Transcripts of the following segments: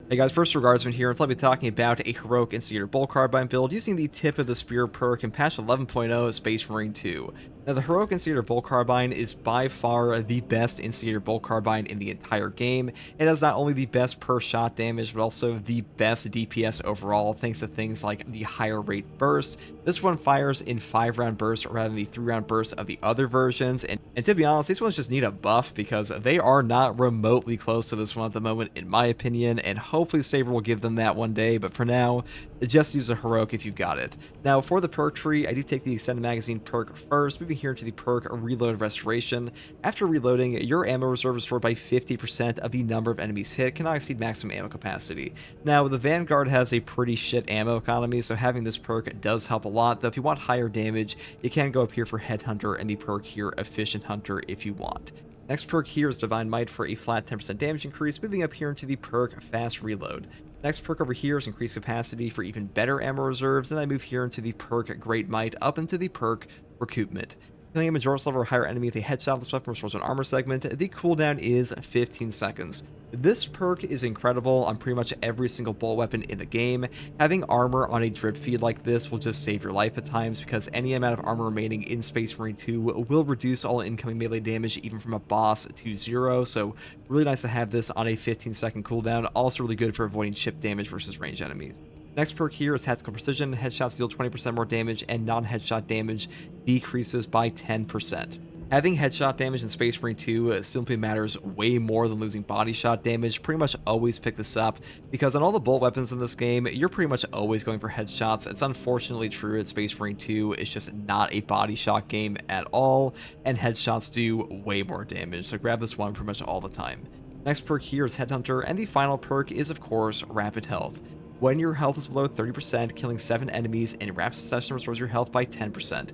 Hey guys, first Regardsman here, and I'll be talking about a heroic instigator bolt carbine build using the tip of the spear perk in patch 11.0 Space Marine 2. Now the heroic instigator bolt carbine is by far the best instigator bolt carbine in the entire game. It has not only the best per shot damage, but also the best DPS overall, thanks to things like the higher rate burst. This one fires in 5-round bursts rather than the 3-round bursts of the other versions, and to be honest, these ones just need a buff because they are not remotely close to this one at the moment, in my opinion, and hopefully Saber will give them that one day, but for now, just use a heroic if you've got it. Now, for the perk tree, I do take the extended magazine perk first, moving here into the perk reload restoration. After reloading, your ammo reserve is restored by 50% of the number of enemies hit, cannot exceed maximum ammo capacity. Now, the Vanguard has a pretty shit ammo economy, so having this perk does help a lot, though if you want higher damage, you can go up here for Headhunter and the perk here Efficient Hunter if you want. Next perk here is Divine Might for a flat 10% damage increase, moving up here into the perk Fast Reload. Next perk over here is Increased Capacity for even better ammo reserves, then I move here into the perk Great Might up into the perk Recoupment. Killing a Majoris level or higher enemy with a headshot with this weapon restores an armor segment, the cooldown is 15 seconds. This perk is incredible on pretty much every single bolt weapon in the game. Having armor on a drip feed like this will just save your life at times, because any amount of armor remaining in Space Marine 2 will reduce all incoming melee damage even from a boss to 0, so really nice to have this on a 15-second cooldown, also really good for avoiding chip damage versus range enemies. Next perk here is Tactical Precision. Headshots deal 20% more damage, and non-headshot damage decreases by 10%. Having headshot damage in Space Marine 2 simply matters way more than losing body shot damage. Pretty much always pick this up, because on all the bolt weapons in this game, you're pretty much always going for headshots. It's unfortunately true at Space Marine 2. It's just not a body shot game at all, and headshots do way more damage, so grab this one pretty much all the time. Next perk here is Headhunter, and the final perk is, of course, Rapid Health. When your health is below 30%, killing 7 enemies in rapid succession restores your health by 10%.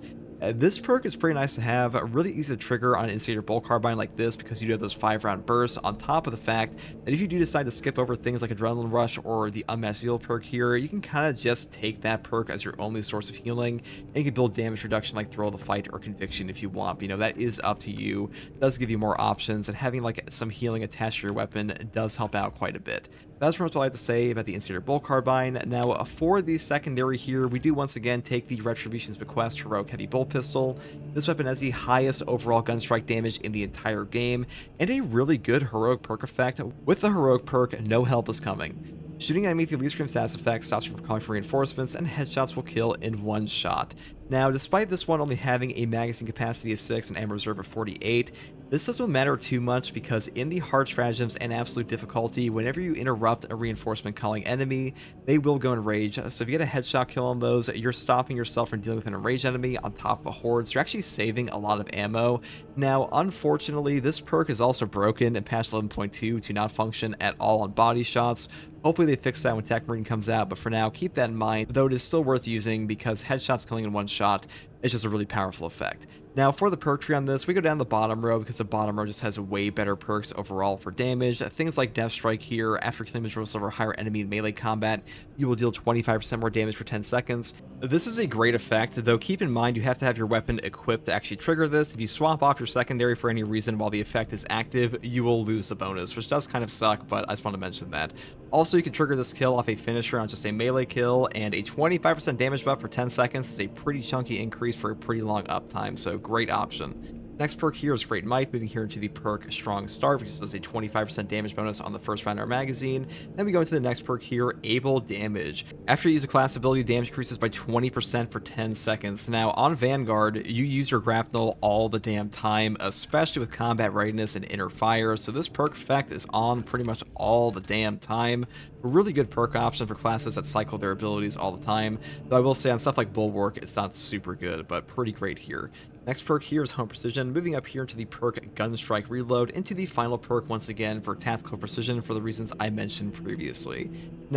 This perk is pretty nice to have, really easy to trigger on an instigator bolt carbine like this because you do have those 5-round bursts, on top of the fact that if you do decide to skip over things like Adrenaline Rush or the Unmatched Heal perk here, you can kind of just take that perk as your only source of healing, and you can build damage reduction like Thrill of the Fight or Conviction if you want. But, you know, that is up to you. It does give you more options, and having like some healing attached to your weapon does help out quite a bit. That's pretty much all I have to say about the Instigator Bolt Carbine. Now, for the secondary here, we do once again take the Retribution's Bequest Heroic Heavy Bolt Pistol. This weapon has the highest overall gun strike damage in the entire game, and a really good heroic perk effect. With the heroic perk, no help is coming. Shooting enemy with the least scream status effect stops you from calling for reinforcements, and headshots will kill in one shot. Now, despite this one only having a magazine capacity of 6 and ammo reserve of 48, this doesn't matter too much, because in the hard stratagems and absolute difficulty, whenever you interrupt a reinforcement calling enemy, they will go in rage. So if you get a headshot kill on those, you're stopping yourself from dealing with an enraged enemy on top of a horde, so you're actually saving a lot of ammo. Now, unfortunately, this perk is also broken in patch 11.2 to not function at all on body shots. Hopefully they fix that when Tech Marine comes out, but for now, keep that in mind, though it is still worth using because headshots killing in one shot is just a really powerful effect. Now, for the perk tree on this, we go down the bottom row because the bottom row just has way better perks overall for damage. Things like Death Strike here, after killing Majoris level or higher enemy in melee combat, you will deal 25% more damage for 10 seconds. This is a great effect, though keep in mind you have to have your weapon equipped to actually trigger this. If you swap off your secondary for any reason while the effect is active, you will lose the bonus, which does kind of suck, but I just want to mention that. Also, you can trigger this kill off a finisher on just a melee kill, and a 25% damage buff for 10 seconds is a pretty chunky increase for a pretty long uptime, so great option. Next perk here is Great Might, moving here into the perk Strong Start, which does a 25% damage bonus on the first round of our magazine. Then we go into the next perk here, Able Damage. After you use a class ability, damage increases by 20% for 10 seconds. Now, on Vanguard, you use your grapnel all the damn time, especially with combat readiness and inner fire, so this perk effect is on pretty much all the damn time. A really good perk option for classes that cycle their abilities all the time, though I will say on stuff like Bulwark, it's not super good, but pretty great here. Next perk here is Home Precision, moving up here into the perk Gunstrike Reload, into the final perk once again for Tactical Precision for the reasons I mentioned previously.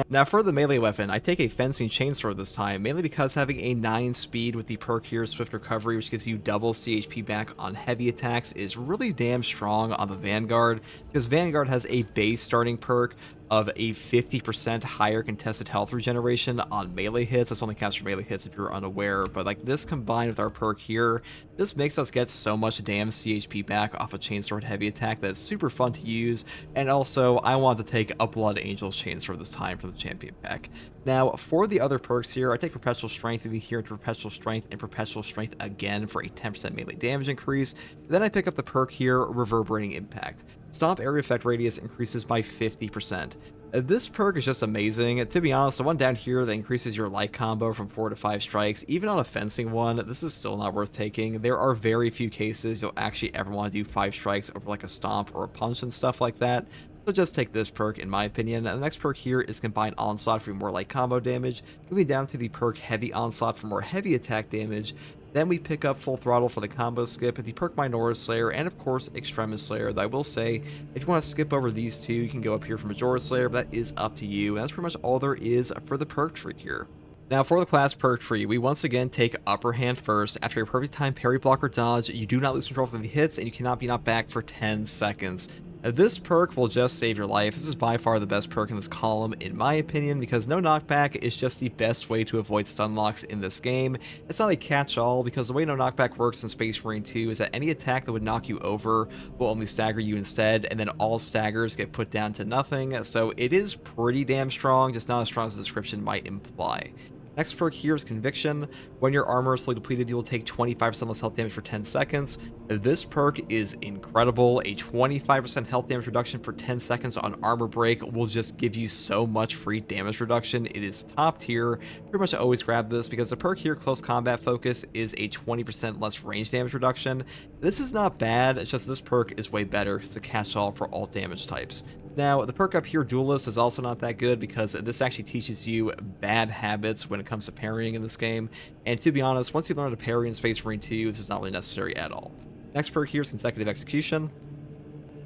Now for the melee weapon, I take a Fencing Chainsword this time, mainly because having a 9 speed with the perk here Swift Recovery, which gives you double CHP back on heavy attacks, is really damn strong on the Vanguard, because Vanguard has a base starting perk of a 50% higher contested health regeneration on melee hits. This only counts for melee hits if you're unaware, but like this combined with our perk here, this makes us get so much damn CHP back off a Chainsword heavy attack that it's super fun to use. And also, I want to take a Blood Angel's Chainsword this time from the champion pack. Now, for the other perks here, I take Perpetual Strength and here into Perpetual Strength and Perpetual Strength again for a 10% melee damage increase. Then I pick up the perk here, Reverberating Impact. Stomp area effect radius increases by 50%. This perk is just amazing. To be honest, the one down here that increases your light combo from 4 to 5 strikes, even on a fencing one, this is still not worth taking. There are very few cases you'll actually ever want to do 5 strikes over like a stomp or a punch and stuff like that. So just take this perk in my opinion. And the next perk here is Combined Onslaught for more light combo damage. Moving down to the perk Heavy Onslaught for more heavy attack damage. Then we pick up Full Throttle for the combo skip, the perk Majoris Slayer, and of course Extremis Slayer. Though I will say, if you want to skip over these two, you can go up here for Majoris Slayer, but that is up to you. And that's pretty much all there is for the perk tree here. Now for the class perk tree, we once again take Upper Hand first. After your perfect time parry, block, or dodge, you do not lose control of the hits, and you cannot be knocked back for 10 seconds. This perk will just save your life. This is by far the best perk in this column, in my opinion, because no knockback is just the best way to avoid stun locks in this game. It's not a catch-all, because the way no knockback works in Space Marine 2 is that any attack that would knock you over will only stagger you instead, and then all staggers get put down to nothing, so it is pretty damn strong, just not as strong as the description might imply. Next perk here is Conviction. When your armor is fully depleted, you will take 25% less health damage for 10 seconds. This perk is incredible. A 25% health damage reduction for 10 seconds on armor break will just give you so much free damage reduction. It is top tier. Pretty much always grab this because the perk here, Close Combat Focus, is a 20% less range damage reduction. This is not bad, it's just this perk is way better. It's a catch-all for all damage types. Now, the perk up here, Duelist, is also not that good because this actually teaches you bad habits when it comes to parrying in this game. And to be honest, once you learn to parry in Space Marine 2, this is not really necessary at all. Next perk here is Consecutive Execution.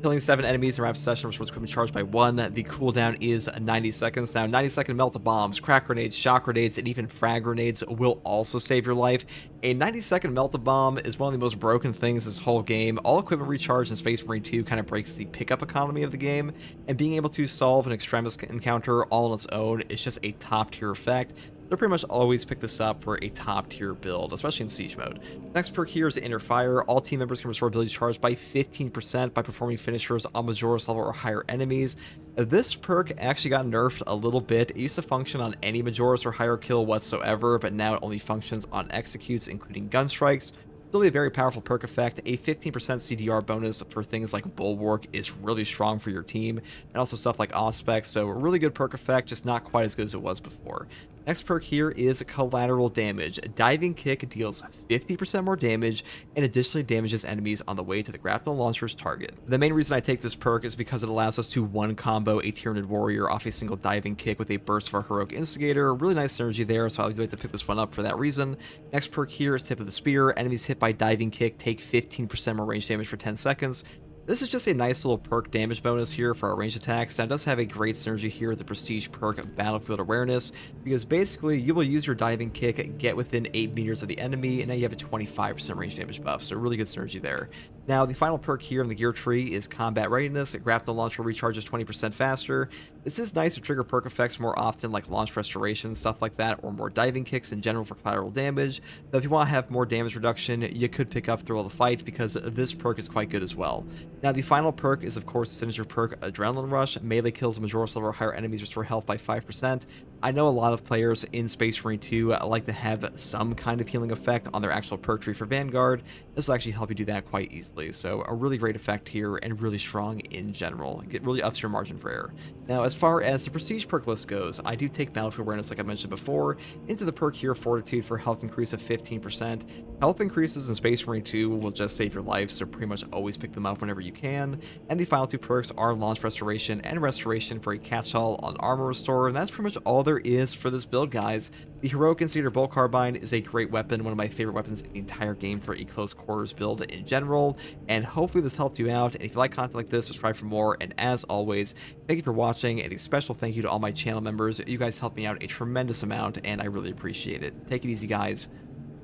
Killing 7 enemies in rapid succession restores equipment charged by 1. The cooldown is 90 seconds. Now, 90-second melt bombs, crack grenades, shock grenades, and even frag grenades will also save your life. A 90-second melt bomb is one of the most broken things this whole game. All equipment recharge in Space Marine 2 kind of breaks the pickup economy of the game, and being able to solve an Extremis encounter all on its own is just a top-tier effect. So pretty much always pick this up for a top tier build, especially in Siege mode. Next perk here is Inner Fire. All team members can restore ability charge by 15% by performing finishers on Majoris level or higher enemies. This perk actually got nerfed a little bit. It used to function on any Majoris or higher kill whatsoever, but now it only functions on executes, including gun strikes. Still a very powerful perk effect. A 15% CDR bonus for things like Bulwark is really strong for your team, and also stuff like Auspex, so a really good perk effect, just not quite as good as it was before. Next perk here is Collateral Damage. Diving Kick deals 50% more damage and additionally damages enemies on the way to the grapnel launcher's target. The main reason I take this perk is because it allows us to one combo a Tyranid Warrior off a single Diving Kick with a burst of our Heroic Instigator. Really nice synergy there, so I would like to pick this one up for that reason. Next perk here is Tip of the Spear. Enemies hit by Diving Kick take 15% more range damage for 10 seconds. This is just a nice little perk damage bonus here for our range attacks, and it does have a great synergy here with the prestige perk Battlefield Awareness, because basically you will use your Diving Kick, get within 8 meters of the enemy, and now you have a 25% range damage buff, so really good synergy there. Now, the final perk here in the gear tree is Combat Readiness. Grapnel Launcher recharges 20% faster. This is nice to trigger perk effects more often, like Launch Restoration, stuff like that, or more Diving Kicks in general for collateral damage. Though if you want to have more damage reduction, you could pick up Thrill of the Fight, because this perk is quite good as well. Now, the final perk is, of course, the signature perk Adrenaline Rush. Melee kills Majoris level or higher enemies restore health by 5%. I know a lot of players in Space Marine 2 like to have some kind of healing effect on their actual perk tree for Vanguard. This will actually help you do that quite easily. So a really great effect here and really strong in general. It really ups your margin for error. Now, as far as the prestige perk list goes, I do take Battlefield Awareness, like I mentioned before, into the perk here Fortitude for health increase of 15%. Health increases in Space Marine 2 will just save your life, so pretty much always pick them up whenever you can. And the final two perks are Launch Restoration and Restoration for a catch-all on Armor Restore, and that's pretty much all there is for this build, guys. The Heroic Instigator Bolt Carbine is a great weapon, one of my favorite weapons in the entire game for a close quarters build in general, and hopefully this helped you out. And if you like content like this, subscribe for more, and as always, thank you for watching, and a special thank you to all my channel members. You guys help me out a tremendous amount, and I really appreciate it. Take it easy, guys.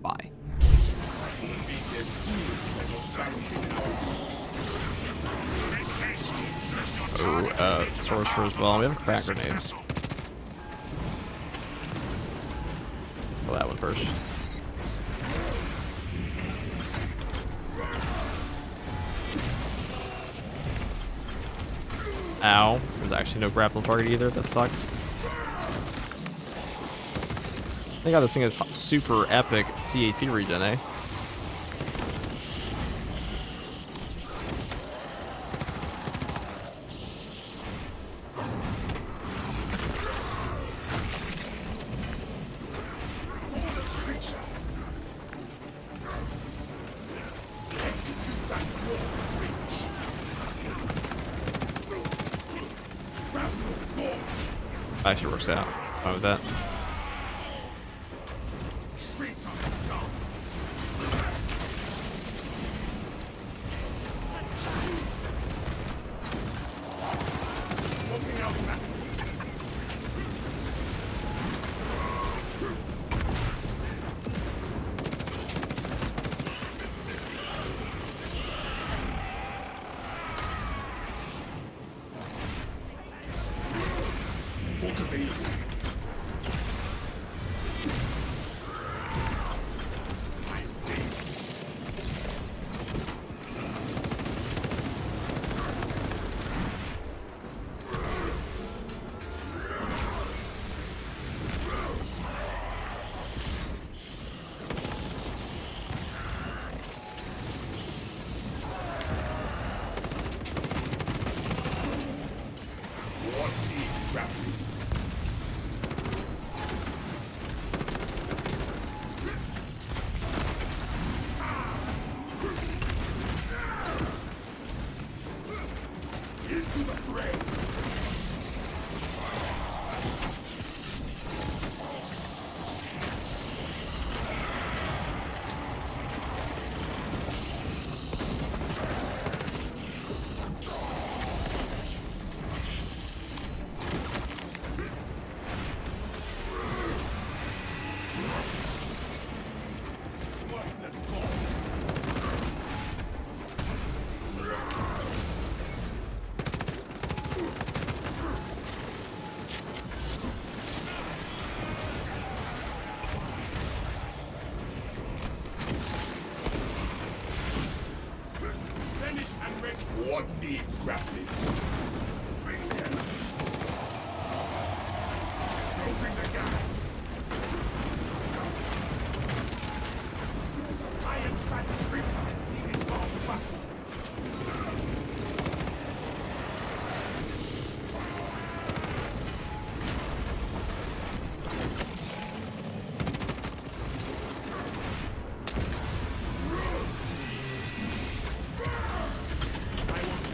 Bye. sorcerer as well. We have a crack grenade. Kill that one first. Ow. There's actually no grapple target either. That sucks. Thank God this thing has super epic CAP regen, eh? Actually works out. Fine with that. What needs grappling? Closing the gap. Iron fat shrinks on the ceiling of battle.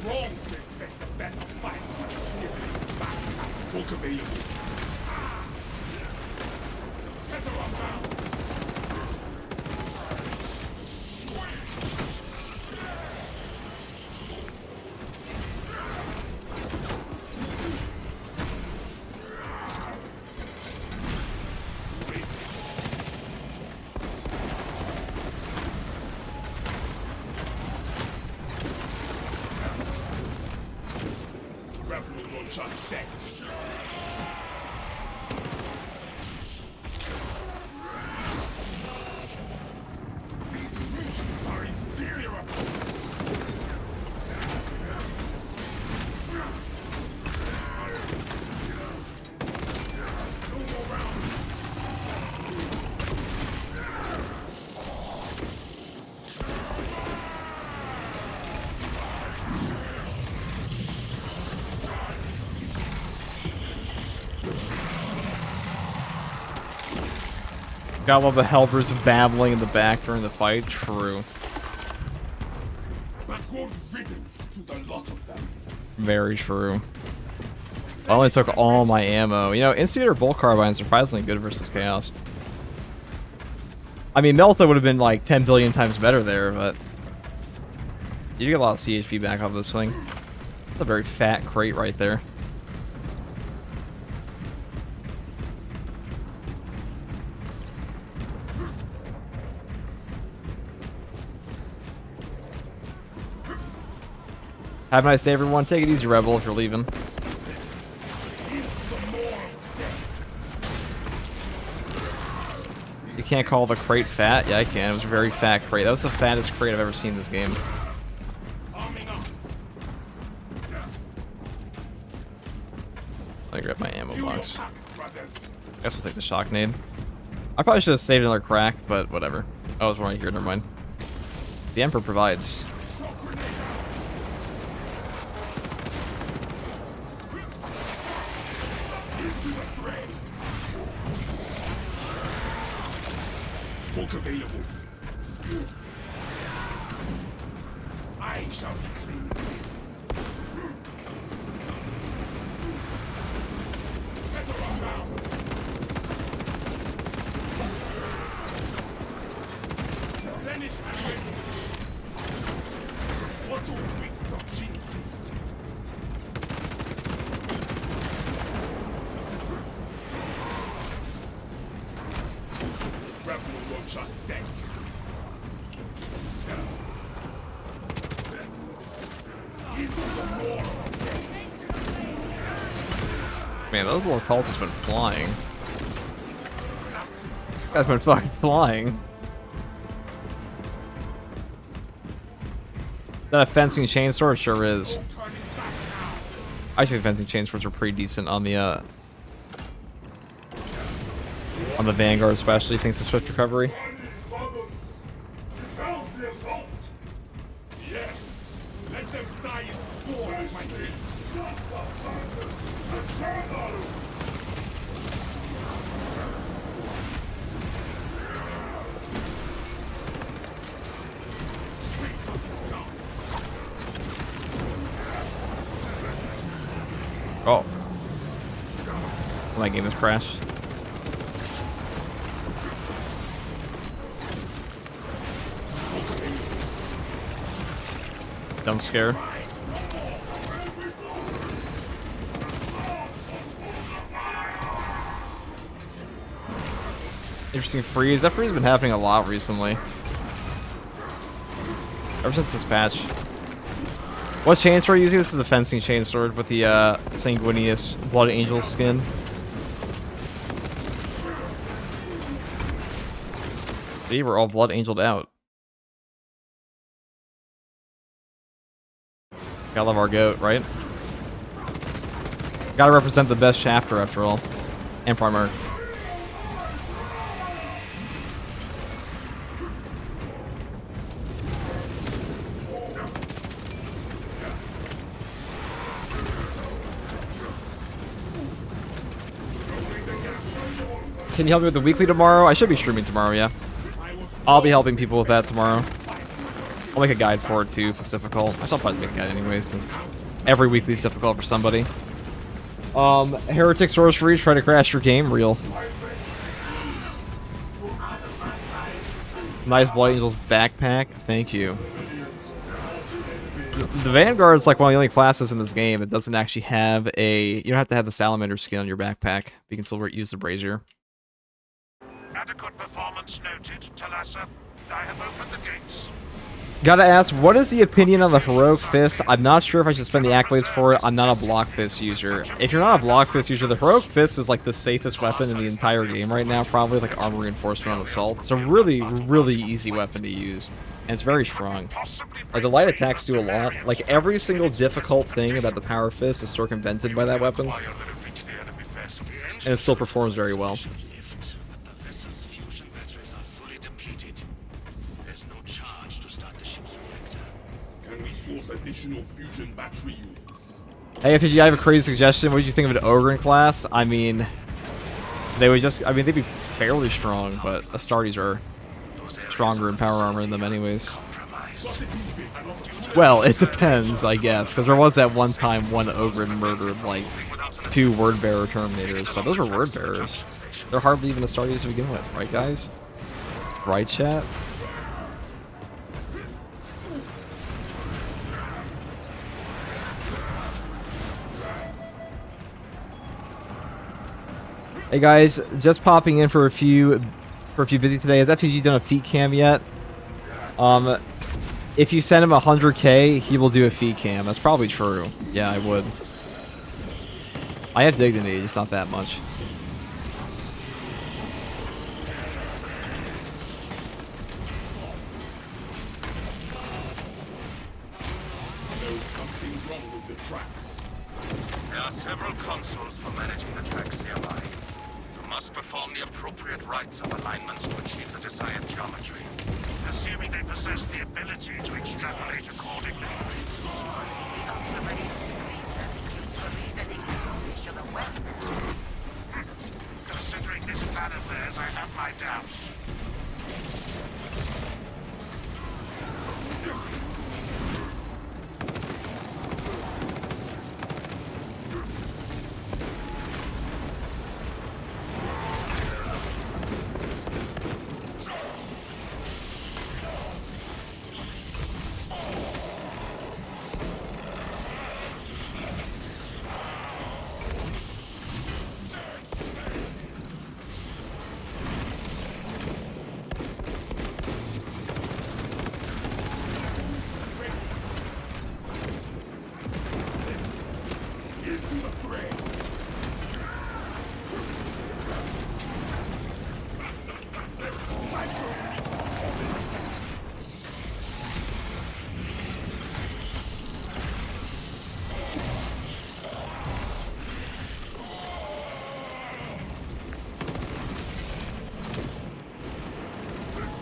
Wrong to expect a better fight from a sniveling bastard. Book available. Tether unbound. Grappling launcher set. These mutants are inferior opponents. No more rounds. Got all the helpers babbling in the back during the fight. True. But good riddance to the lot of them. Very true. I only took all my ammo. You know, Instigator Bolt Carbine is surprisingly good versus Chaos. I mean, Melta would have been like 10 billion times better there, but you get a lot of CHP back off this thing. That's a very fat crate right there. Have a nice day, everyone. Take it easy, Rebel, if you're leaving. You can't call the crate fat? Yeah, I can. It was a very fat crate. That was the fattest crate I've ever seen in this game. Let me grab my ammo box. Guess we'll take the shock nade. I probably should have saved another crack, but whatever. Oh, it's right here. Never mind. The Emperor provides. Book available. I shall clean this. Better around. Finish and win. What a waste of Chainsword. Rebel launcher set. Man, those little cultists have been flying. Guy's been fucking flying. Is that a fencing chainsword? Sure is. I think fencing chainswords are pretty decent on the Vanguard, especially thanks to swift recovery. Yes, let them die in scorn at my feet. Oh. My game has crashed. Dumb scare. Interesting freeze. That freeze has been happening a lot recently. Ever since this patch. What chainsword are you using? This is a fencing chainsword with the Sanguinius Blood Angel skin. See, we're all Blood Angeled out. Gotta love our goat, right? Gotta represent the best chapter after all. And Primarch. Can you help me with the weekly tomorrow? I should be streaming tomorrow, yeah. I'll be helping people with that tomorrow. I'll make a guide for it too if it's difficult. I shall probably make a guide anyway, since every weekly is difficult for somebody. Heretic Sorcery, try to crash your game, real. Nice Blood Angel's backpack, thank you. The Vanguard's like one of the only classes in this game that doesn't actually have a... You don't have to have the Salamander skin on your backpack. You can still use the Brazier. Adequate performance noted, Talassa. I have opened the gates. Gotta ask, what is the opinion on the Heroic Fist? I'm not sure if I should spend the accolades for it. I'm not a Block Fist user. If you're not a Block Fist user, the Heroic Fist is like the safest weapon in the entire game right now, probably like Armor Reinforcement on Assault. It's a really, really easy weapon to use, and it's very strong. Like, the light attacks do a lot. Like, every single difficult thing about the Power Fist is circumvented by that weapon, and it still performs very well. Additional fusion battery units. Hey, FG, I have a crazy suggestion. What did you think of an Ogre class? I mean, they would just... I mean, they'd be fairly strong, but Astartes are stronger in power armor than them anyways. Well, it depends, I guess, because there was that one time one Ogre murdered, like, 2 Word-Bearer Terminators, but those were Word-Bearers. They're hardly even Astartes to begin with, right, guys? Right, chat? Hey guys, just popping in for a few busy today. Has FTG done a feat cam yet? If you send him 100k, he will do a feed cam. That's probably true. Yeah, I would. I have dignity, just not that much. There's something wrong with the tracks. There are several consoles for managing the tracks nearby. You must perform the appropriate rites of alignments to achieve the desired geometry. Assuming they possess the ability to extrapolate accordingly. Considering this plan of theirs, I have my doubts.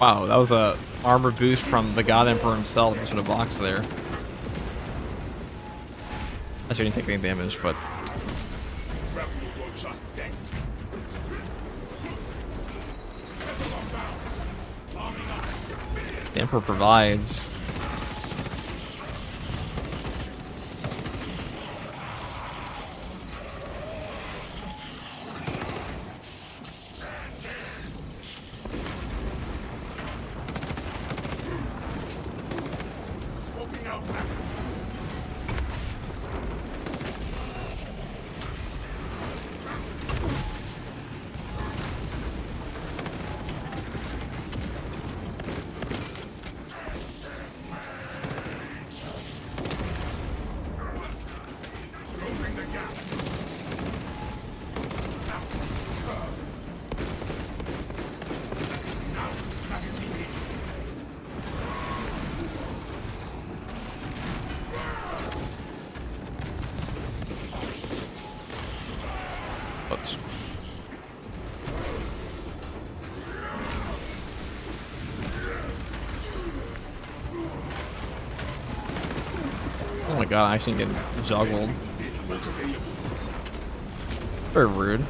Wow, that was a armor boost from the God Emperor himself. Just with a box there. I didn't take any damage, but the Emperor provides. Oops. Oh my god, I actually getting juggled. Very rude.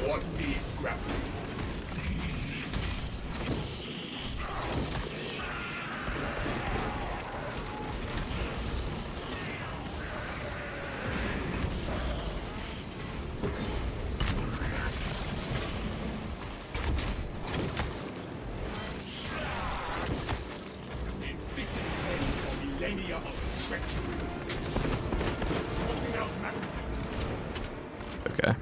What needs grappling? Millennia of treachery. Smoking out magazine. Okay.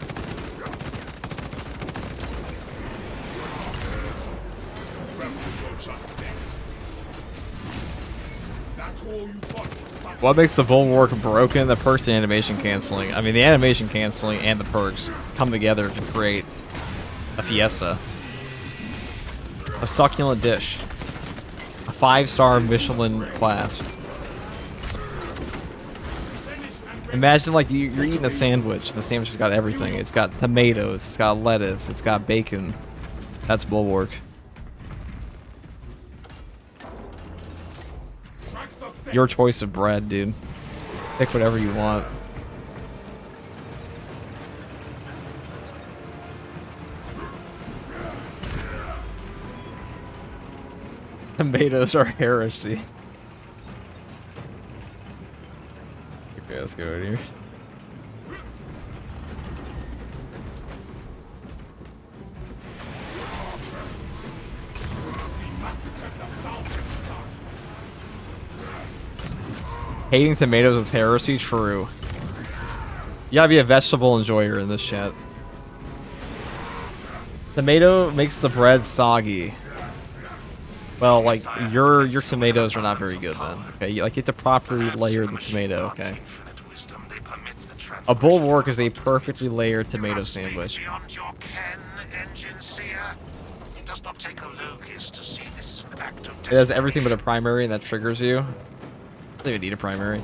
What makes the bulwark broken? The perks and animation canceling. I mean, the animation canceling and the perks come together to create a fiesta. A succulent dish. A 5-star Michelin class. Imagine like you're eating a sandwich, and the sandwich has got everything. It's got tomatoes, it's got lettuce, it's got bacon. That's bulwark. Your choice of bread, dude. Pick whatever you want. Tomatoes are heresy. Okay, let's go in here. Hating tomatoes is heresy? True. You gotta be a vegetable enjoyer in this chat. Tomato makes the bread soggy. Well, like, your tomatoes are not very good then. Okay, you have to properly layer the tomato, okay? A bulwark is a perfectly layered tomato sandwich. Beyond your ken, engine seer. It does not take a logist to see this is an act of It has everything but a primary, and that triggers you. I don't even need a primary.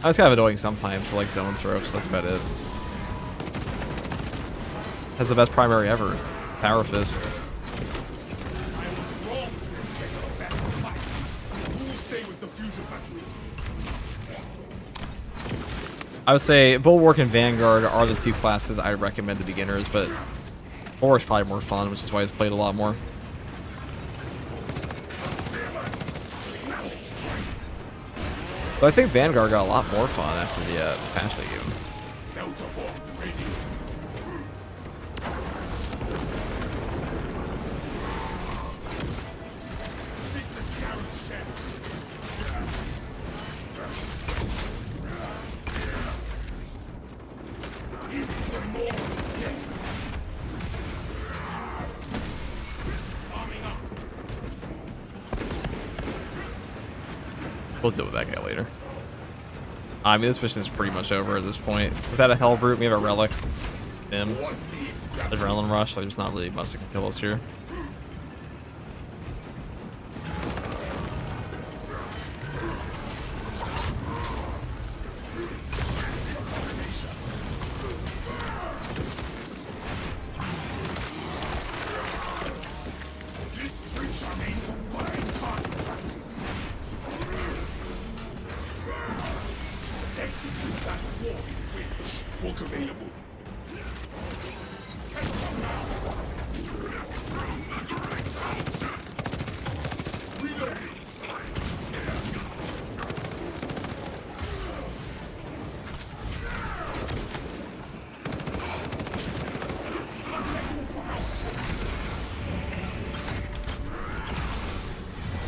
I was kind of annoying sometimes for like zone throw, so that's about it. Has the best primary ever. Power Fist. I would say Bulwark and Vanguard are the two classes I recommend to beginners, but Bulwark's probably more fun, which is why it's played a lot more. But I think Vanguard got a lot more fun after the patch they gave him. We'll deal with that guy later. I mean, this mission is pretty much over at this point. Without a Hell Brute, we have a Relic. Him. Adrenaline Rush, so there's not really much that can kill us here.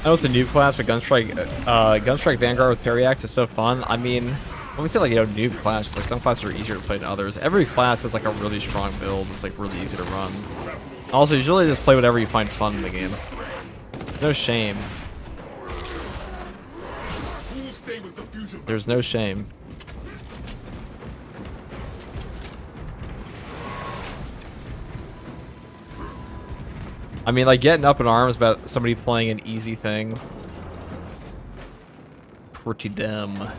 I know it's a new class, but Gunstrike Vanguard with Parry Axe is so fun. I mean, when we say like, new class, like some classes are easier to play than others. Every class has like a really strong build. It's like really easy to run. Also, you usually just play whatever you find fun in the game. No shame. There's no shame. I mean, like, getting up in arms about somebody playing an easy thing. Pretty dumb.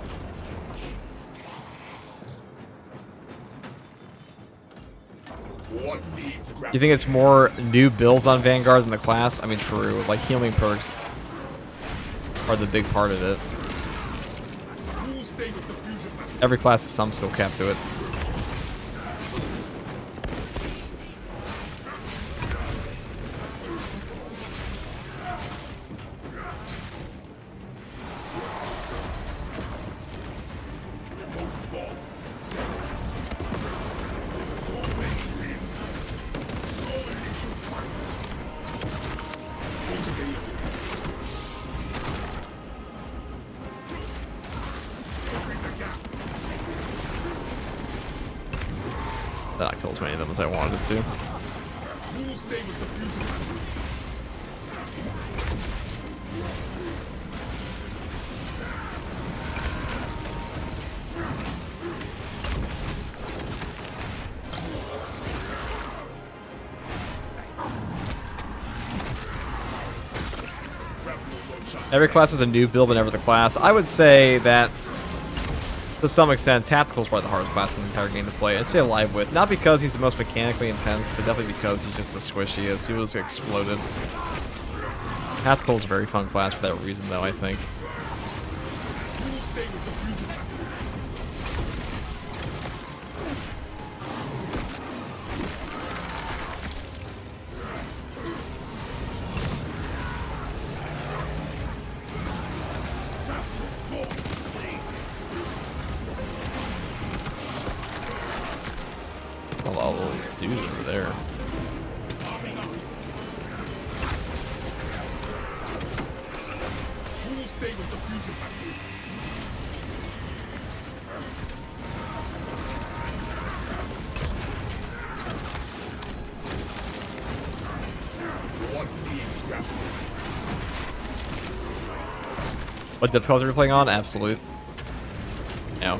You think it's more new builds on Vanguard than the class? I mean, true. Like, healing perks are the big part of it. Every class has some skill cap to it. That not kill as many of them as I wanted to. Every class is a new build and never the class. I would say that, to some extent, Tactical is probably the hardest class in the entire game to play and stay alive with. Not because he's the most mechanically intense, but definitely because he's just the squishiest. He was exploded. Tactical is a very fun class for that reason, though, I think. All those dudes over there. What difficulty are you playing on? Absolute. No.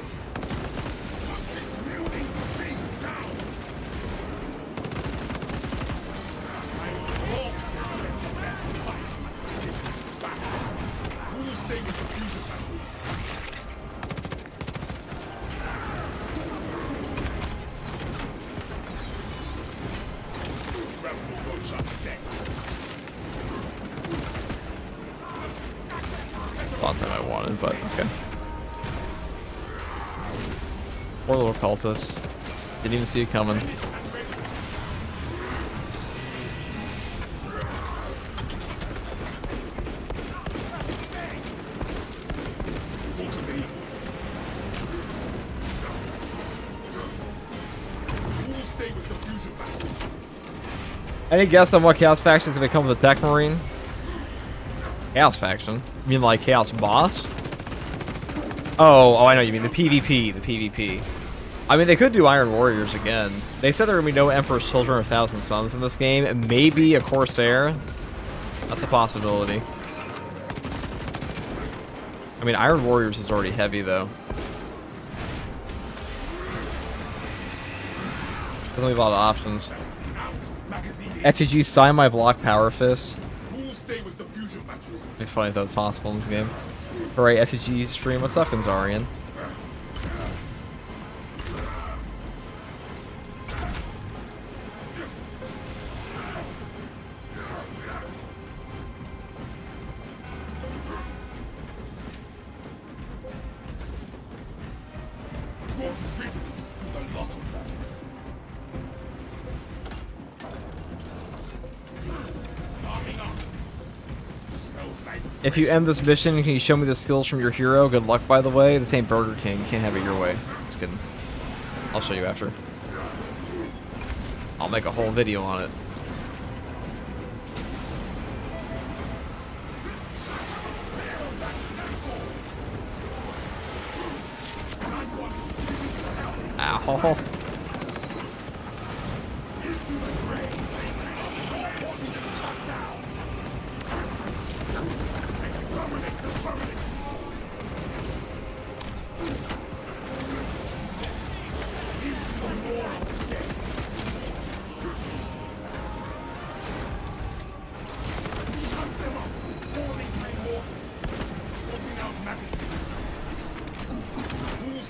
Last time I wanted, but okay. Poor little cultist. Didn't even see it coming. Any guess on what Chaos Faction is going to become with the Tech Marine? Chaos Faction? You mean like Chaos Boss? Oh, I know you mean the PvP, the PvP. I mean, they could do Iron Warriors again. They said there would be no Emperor's Children or Thousand Sons in this game, and maybe a Corsair. That's a possibility. I mean, Iron Warriors is already heavy, though. Doesn't leave a lot of options. FTG sign my block Power Fist. It'd be funny if that was possible in this game. Alright, FTG stream. What's up, Gonzarian? If you end this mission, can you show me the skills from your hero? Good luck, by the way. This ain't Burger King. You can't have it your way. Just kidding. I'll show you after. I'll make a whole video on it. Ow.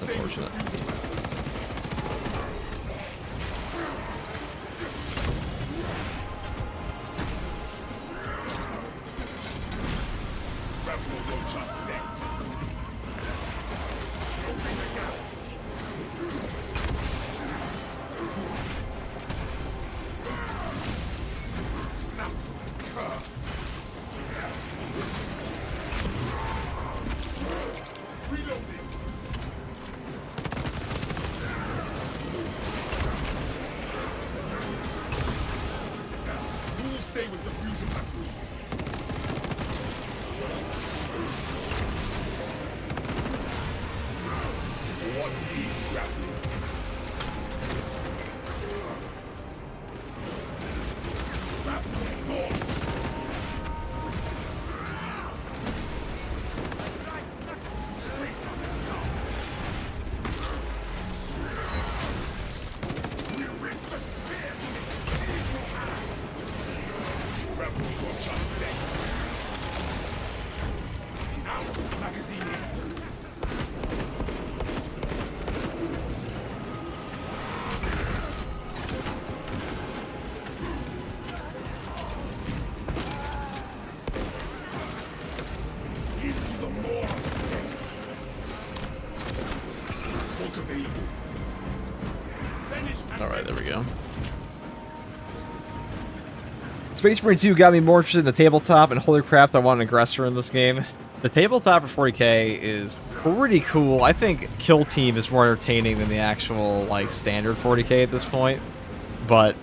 Unfortunate. Alright, there we go. Space Marine 2 got me more interested in the tabletop, and holy crap, I want an aggressor in this game. The tabletop for 40k is pretty cool. I think Kill Team is more entertaining than the actual, like, standard 40k at this point. But,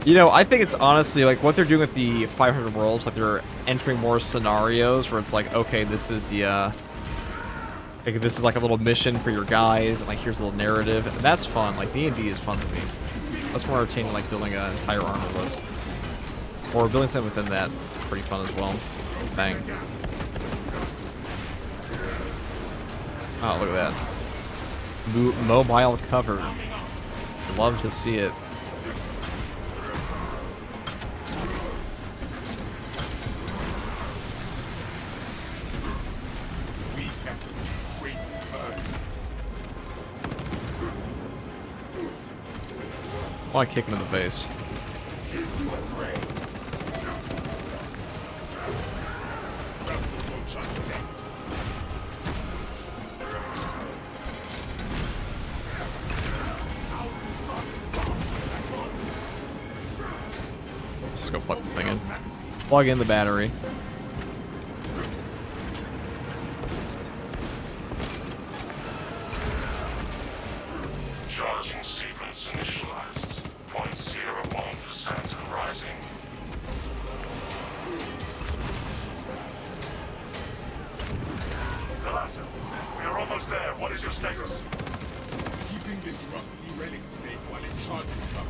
you know, I think it's honestly, like, what they're doing with the 500 worlds, like, they're entering more scenarios where it's like, okay, this is the, like, this is like a little mission for your guys, and like, here's a little narrative, and that's fun. Like, D&D is fun to me. That's more entertaining, like building an entire armor list. Or building something within that, pretty fun as well. Bang. Oh, look at that. Mobile cover. Love to see it. Why kick him in the face? Just go plug the thing in. Plug in the battery. Charging sequence initialized. 0.01% and rising. Galasso, we are almost there. What is your status? Keeping this rusty relic safe while it charges cover.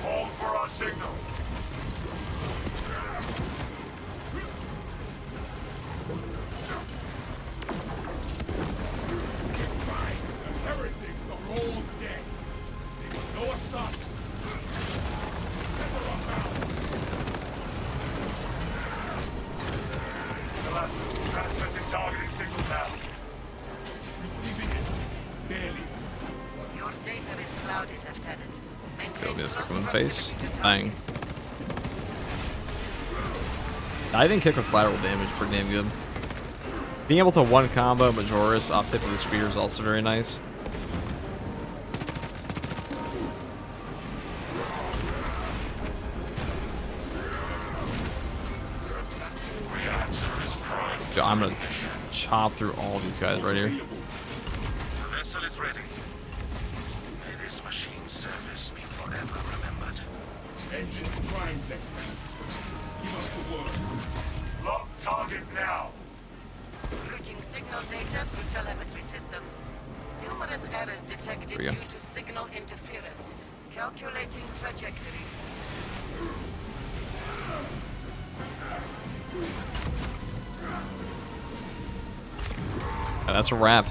Hold for our signal. Fine. The heretics are all dead. They will know us not. Set her up now. Galasso, transmitting targeting signal now. Receiving it. Barely. Your data is clouded, Lieutenant. Go Maintain me this close kick him in the proximity face. to Bang. target. I think kick with collateral damage is pretty damn good. Being able to one combo Majoris off tip of the spear is also very nice. Reactor is primed. Dude, I'm gonna chop through all these guys right here. The vessel is ready. May this machine service be forever remembered. Engine primed, Lieutenant. Give us the word. Lock target now. Routing signal data through telemetry systems. Numerous errors detected There we due go. to signal interference. Calculating trajectory. And that's a wrap.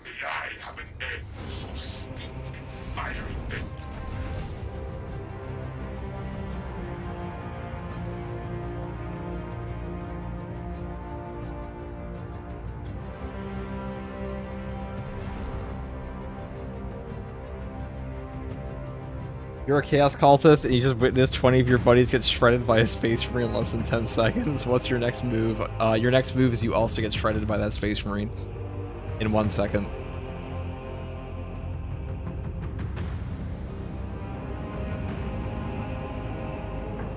May I have an end so stinking fiery thing. You're a Chaos Cultist and you just witnessed 20 of your buddies get shredded by a Space Marine in less than 10 seconds. What's your next move? Your next move is you also get shredded by that Space Marine in 1 second.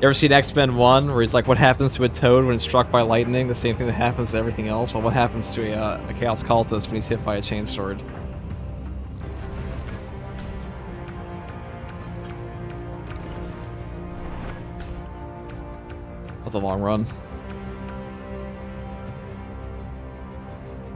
You ever seen X-Men 1 where he's like, what happens to a toad when it's struck by lightning? The same thing that happens to everything else. Well, what happens to a Chaos Cultist when he's hit by a Chainsword? That's a long run.